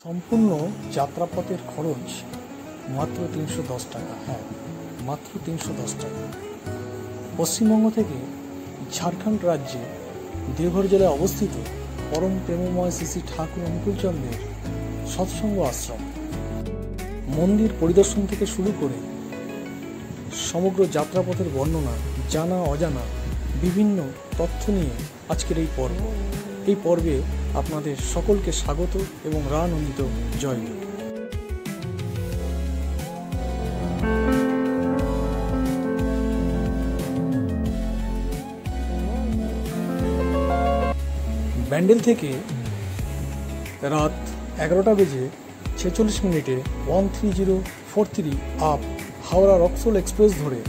সম্পূর্ণ যাত্রাপথের খরচ মাত্র 310 টাকা। হ্যাঁ, মাত্র 310 টাকা। পশ্চিমবঙ্গ থেকে ঝাড়খণ্ড রাজ্যে দেওঘর জেলায় অবস্থিত পরম প্রেমময় শ্রী শ্রী ঠাকুর অনুকূলচন্দ্রের সৎসঙ্গ আশ্রম মন্দির পরিদর্শন থেকে শুরু করে সমগ্র যাত্রাপথের বর্ণনা, জানা অজানা বিভিন্ন তথ্য নিয়ে আজকের এই পর্ব। এই পর্বে আপনাদের সকলকে স্বাগত এবং রানন্দিত জয়। ব্যান্ডেল থেকে রাত 11টা বেজে 46 মিনিটে 13043 আপ হাওড়া রক্সোল এক্সপ্রেস ধরে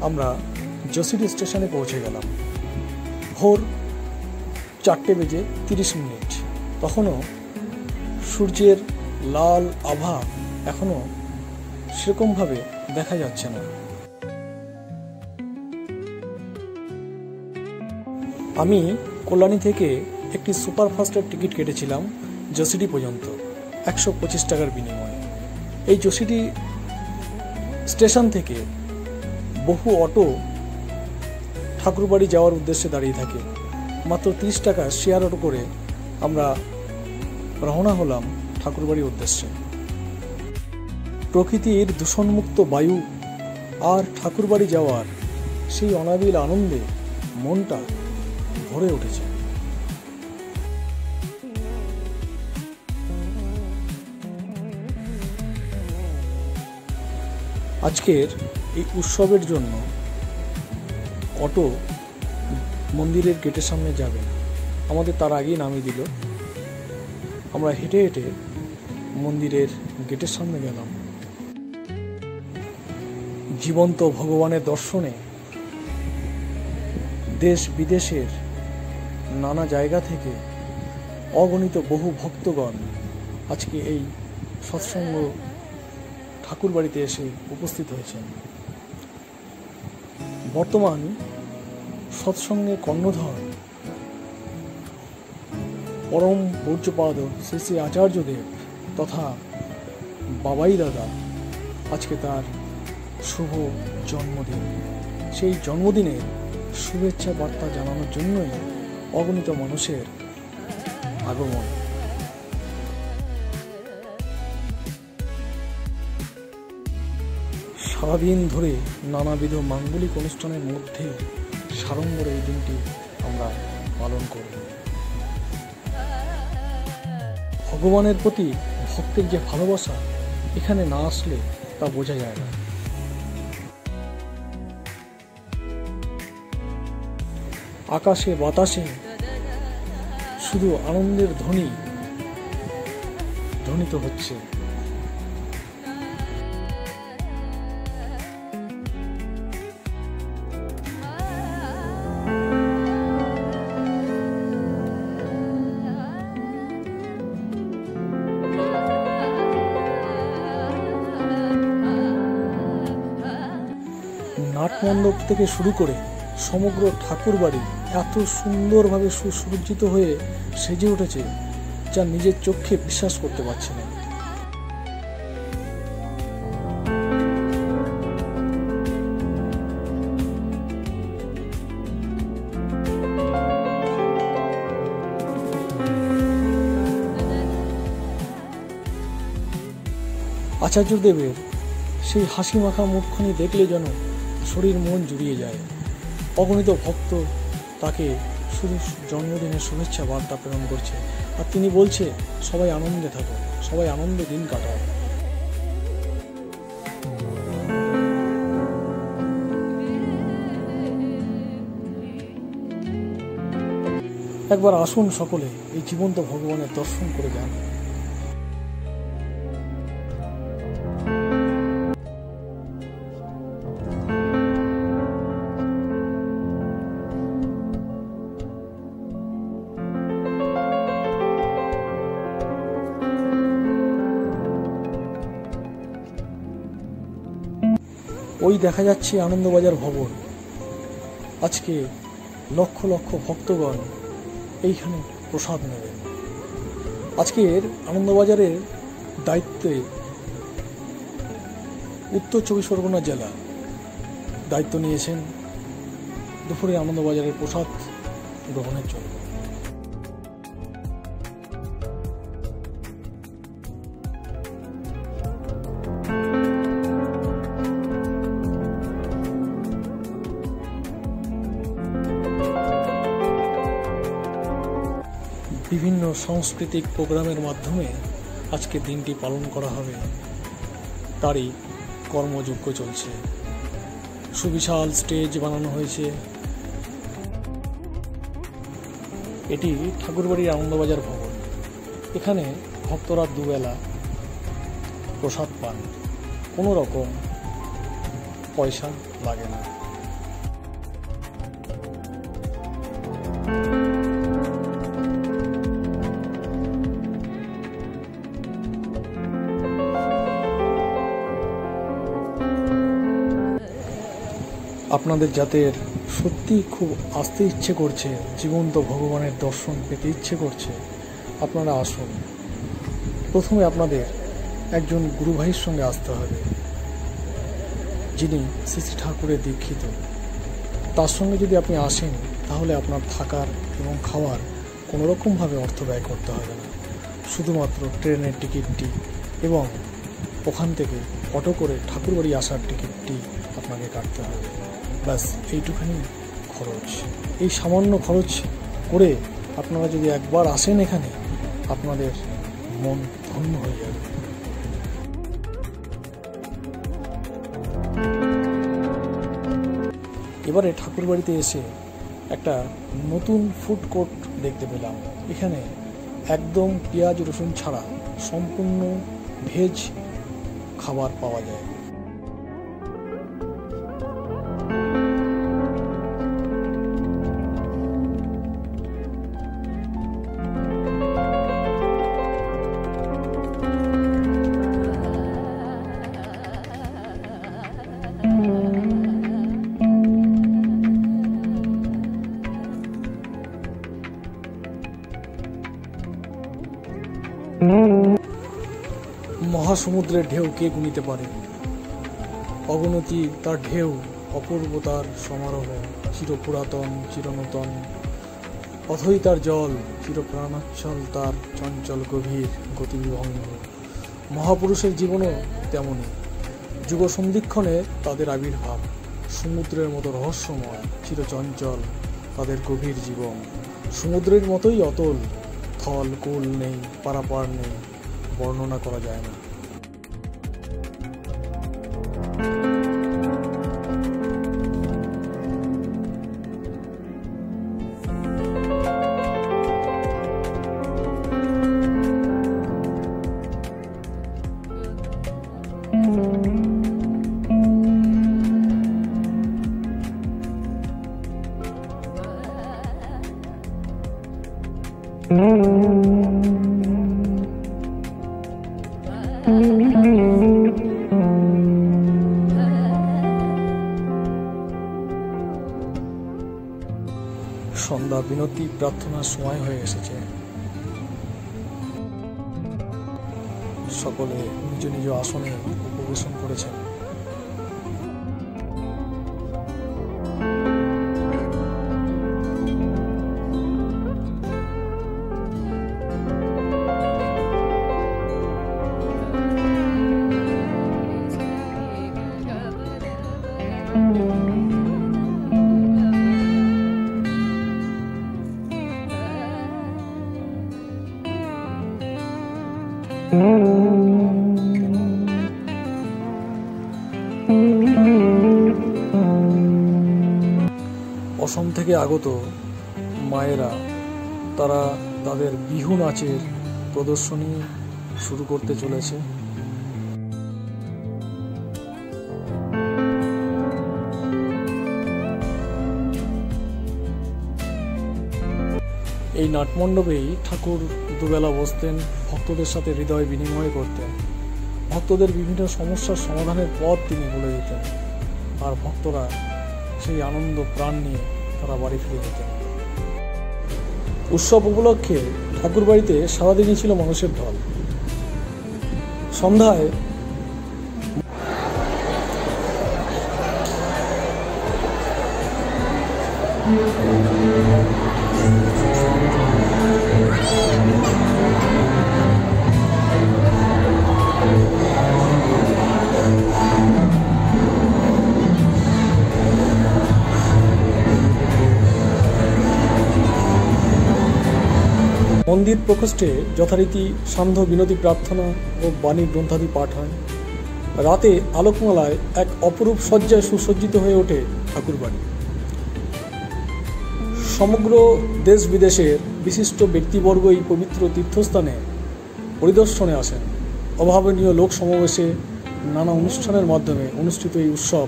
আমরা জসিডি স্টেশনে পৌঁছে গেলাম ভোর 4টে বেজে 30 মিনিট। তখনও সূর্যের লাল আভা এখনো সেরকমভাবে দেখা যাচ্ছে না। আমি কল্যাণী থেকে একটি সুপারফাস্টের টিকিট কেটেছিলাম জসিডি পর্যন্ত 125 টাকার বিনিময়ে। এই জসিডি স্টেশন থেকে বহু অটো ঠাকুরবাড়ি যাওয়ার উদ্দেশ্যে দাঁড়িয়ে থাকে। মাত্র 30 টাকা শেয়ার অটো করে আমরা রওনা হলাম ঠাকুরবাড়ির উদ্দেশ্যে। প্রকৃতির দূষণমুক্ত বায়ু আর ঠাকুরবাড়ি যাওয়ার সেই অনাবিল আনন্দে মনটা ভরে উঠেছে। আজকের এই উৎসবের জন্য অটো মন্দিরের গেটের সামনে যাবে না, আমাদের তার আগেই নামিয়ে দিল। আমরা হেঁটে হেঁটে মন্দিরের গেটের সামনে গেলাম। জীবন্ত ভগবানের দর্শনে দেশ বিদেশের নানা জায়গা থেকে অগণিত বহু ভক্তগণ আজকে এই সৎসঙ্গ ঠাকুরবাড়িতে এসে উপস্থিত হয়েছেন। বর্তমান সৎসঙ্গে কর্ণধর পরম পূজ্যপাদ শ্রী শ্রী আচার্যদেব তথা বাবাই দাদা আজকে তার শুভ জন্মদিন। সেই জন্মদিনের শুভেচ্ছা বার্তা জানানোর জন্যই অগণিত মানুষের আগমন। সারাদিন ধরে নানাবিধ মাঙ্গলিক অনুষ্ঠানের মধ্যে সাড়ম্বরে এই দিনটি আমরা পালন করব। ভগবানের প্রতি ভক্তের যে ভালোবাসা এখানে না আসলে তা বোঝা যায় না। আকাশে বাতাসে শুধু আনন্দের ধ্বনি ধ্বনিত হচ্ছে। নাটমণ্ডপ থেকে শুরু করে সমগ্র ঠাকুরবাড়ি এত সুন্দরভাবে সুসজ্জিত হয়ে সেজে উঠেছে যা নিজের চোখে বিশ্বাস করতে পারছি না। আচার্যদেবের সেই হাসি মাখা মুখখানি দেখলে যেন শরীর মন জুড়িয়ে যায়। অগণিত ভক্ত তাকে শুধু জন্মদিনের শুভেচ্ছা বার্তা প্রেরণ করছে, আর তিনি বলছে সবাই আনন্দে থাকো, সবাই আনন্দে দিন কাটাও। একবার আসুন সকলে এই জীবন্ত ভগবানের দর্শন করে যান। ওই দেখা যাচ্ছে আনন্দবাজার ভবন। আজকে লক্ষ লক্ষ ভক্তগণ এইখানে প্রসাদ নেবেন। আজকের আনন্দবাজারের দায়িত্বে উত্তর চব্বিশ পরগনা জেলা দায়িত্ব নিয়েছেন দুপুরে আনন্দবাজারের প্রসাদ গ্রহণের জন্য। বিভিন্ন সাংস্কৃতিক প্রোগ্রামের মাধ্যমে আজকে দিনটি পালন করা হবে, তারই কর্মযজ্ঞ চলছে। সুবিশাল স্টেজ বানানো হয়েছে। এটি ঠাকুরবাড়ির আনন্দবাজার ভবন। এখানে ভক্তরা দুবেলা প্রসাদ পান, কোনো রকম পয়সা লাগে না। আপনাদের যাদের সত্যি খুব আসতে ইচ্ছে করছে, জীবন্ত ভগবানের দর্শন পেতে ইচ্ছে করছে, আপনারা আসুন। প্রথমে আপনাদের একজন গুরু ভাইয়ের সঙ্গে আসতে হবে, যিনি শ্রী শ্রী ঠাকুরের দীক্ষিত। তার সঙ্গে যদি আপনি আসেন তাহলে আপনার থাকার এবং খাওয়ার কোনোরকমভাবে অর্থ ব্যয় করতে হবে না। শুধুমাত্র ট্রেনের টিকিটটি এবং ওখান থেকে অটো করে ঠাকুরবাড়ি আসার টিকিটটি আপনাকে কাটতে হবে। ব্যাস এইটুখানি খরচ। এই সামান্য খরচ করে আপনারা যদি একবার আসেন এখানে, আপনাদের মন ধন্য হয়ে যাবে। এবারে ঠাকুরবাড়িতে এসে একটা নতুন ফুড কোর্ট দেখতে পেলাম। এখানে একদম পেঁয়াজ রসুন ছাড়া সম্পূর্ণ ভেজ খাবার পাওয়া যায়। মহাসমুদ্রের ঢেউ কে গুনিতে পারে? অগণতি তার ঢেউ, অপূর্ব তার সমারোহ, চিরপুরাতন চিরনূতন। অথই তার জল, চিরপ্রাণোচ্ছল তার চঞ্চল গভীর গতিবিভঙ্গ। মহাপুরুষের জীবনও তেমনই। যুগ সন্ধিক্ষণে তাদের আবির্ভাব। সমুদ্রের মতো রহস্যময়, চিরচঞ্চল তাদের গভীর জীবন। সমুদ্রের মতোই অতল, থল কুল নেই, পারাপার নেই, বর্ণনা করা যায় না। সন্ধ্যা বিনতি প্রার্থনার সময় হয়ে এসেছে। সকলে নিজ নিজ আসনে উপবেশন করেছেন। অসম থেকে আগত মায়েরা তারা তাদের বিহু নাচের প্রদর্শনী শুরু করতে চলেছে। এই নাটমণ্ডপেই ঠাকুর দুবেলা বসতেন, ভক্তদের সাথে হৃদয় বিনিময় করতেন। ভক্তদের বিভিন্ন সমস্যার সমাধানের পথ তিনি বলে দিতেন, আর ভক্তরা সেই আনন্দ প্রাণ নিয়ে তারা বাড়ি ফিরে যেতেন। উৎসব উপলক্ষে ঠাকুরবাড়িতে সারাদিনই ছিল মানুষের ঢল। সন্ধ্যায় মন্দির প্রকোষ্ঠে যথারীতি সান্ধ্য বিনতি প্রার্থনা ও বাণী গ্রন্থাদি পাঠ হয়। রাতে আলোকমালায় এক অপরূপ সজ্জায় সুসজ্জিত হয়ে ওঠে ঠাকুরবাড়ি। সমগ্র দেশ বিদেশের বিশিষ্ট ব্যক্তিবর্গ এই পবিত্র তীর্থস্থানে পরিদর্শনে আসেন। অভাবনীয় লোক সমাবেশে নানা অনুষ্ঠানের মাধ্যমে অনুষ্ঠিত এই উৎসব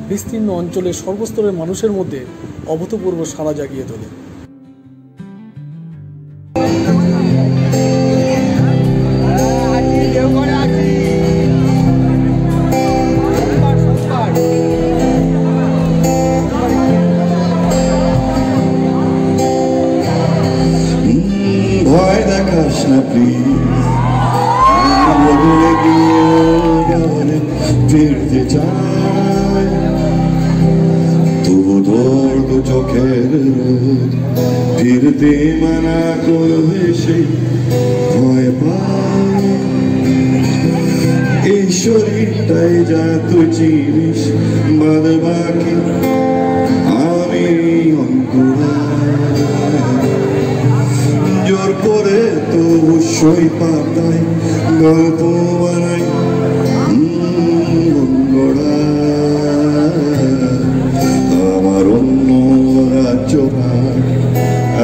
বিস্তীর্ণ অঞ্চলে সর্বস্তরের মানুষের মধ্যে অভূতপূর্ব সাড়া জাগিয়ে তোলে। ভয় দেখাস না প্লিজ, বদলে গিয়ে ফিরতে চাই, তবু তোর দু চোখের ফিরতে মানা করবে সেই ভয় পাই। এই শরীরটাই যা তুই চিনিস, বাদ বাকি আমি অঙ্কুরা। জোর করে তো অবশ্যই পাতায় গল্প বানাই অঙ্গরা। আমার অন্য রাজ্য ভাগ,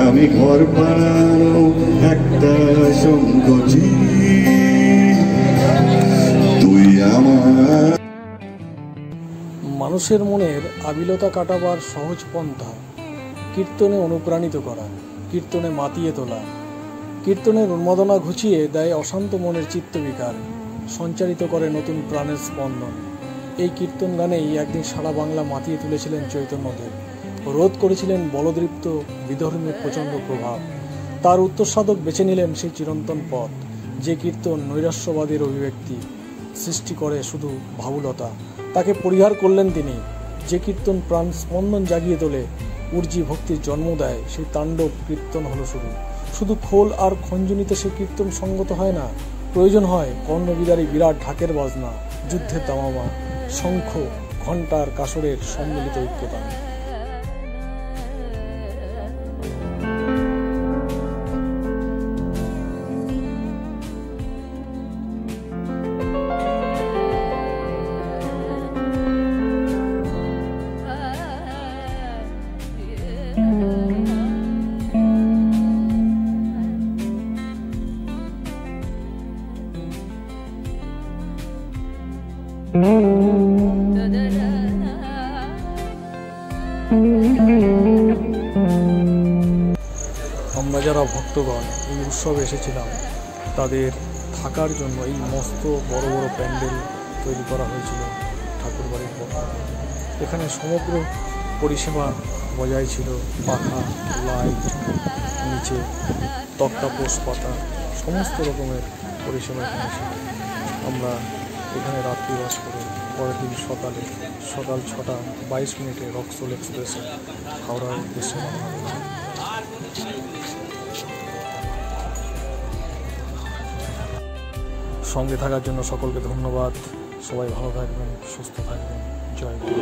আমি ঘর বানানো একটা সংকোচি, তুই আমার। মানুষের মনের আবিলতা কাটাবার সহজ পন্থা কীর্তনে অনুপ্রাণিত করা, কীর্তনে মাতিয়ে তোলা, কীর্তনের উন্মাদনা ঘুচিয়ে দেয় অশান্ত মনের চিত্তবিকার, সঞ্চারিত করে নতুন প্রাণের স্পন্দন। এই কীর্তন গানেই একদিন সারা বাংলা মাতিয়ে তুলেছিলেন চৈতন্যদেব, রোধ করেছিলেন বলদৃপ্ত বিধর্মের প্রচণ্ড প্রভাব। তার উত্তরসাধক বেছে নিলেন সেই চিরন্তন পথ, যে কীর্তন নৈরাশ্যবাদের অভিব্যক্তি সৃষ্টি করে শুধু ভাবুলতা, তাকে পরিহার করলেন তিনি। যে কীর্তন প্রাণ স্পন্দন জাগিয়ে তোলে, উর্জি ভক্তির জন্ম দেয়, সেই তাণ্ডব কীর্তন হলো শুধু খোল আর খঞ্জনিতে সে কীর্তন সঙ্গত হয় না। প্রয়োজন হয় কর্ণবিদারী বিরাট ঢাকের বাজনা, যুদ্ধের দামামা, শঙ্খ ঘণ্টার কাসরের সম্মিলিত ঐক্যতা। আমরা যারা ভক্তগণ এই উৎসবে এসেছিলাম, তাদের থাকার জন্য এই মস্ত বড় বড় প্যান্ডেল তৈরি করা হয়েছিল ঠাকুরবাড়ির পক্ষ থেকে। এখানে সমগ্র পরিষেবা বজায় ছিল, পাখা, লাইট, নিচে তক্তা, পোষ পাতা, সমস্ত রকমের পরিষেবা এখানে ছিল। আমরা এখানে রাত্রিবাস করে পরের দিন সকাল 6:22 রক্সোল এক্সপ্রেসে হাওড়ার উদ্দেশ্যে রওনা হয়েছি। সঙ্গে থাকার জন্য সকলকে ধন্যবাদ। সবাই ভালো থাকবেন, সুস্থ থাকবেন। জয় গুরু।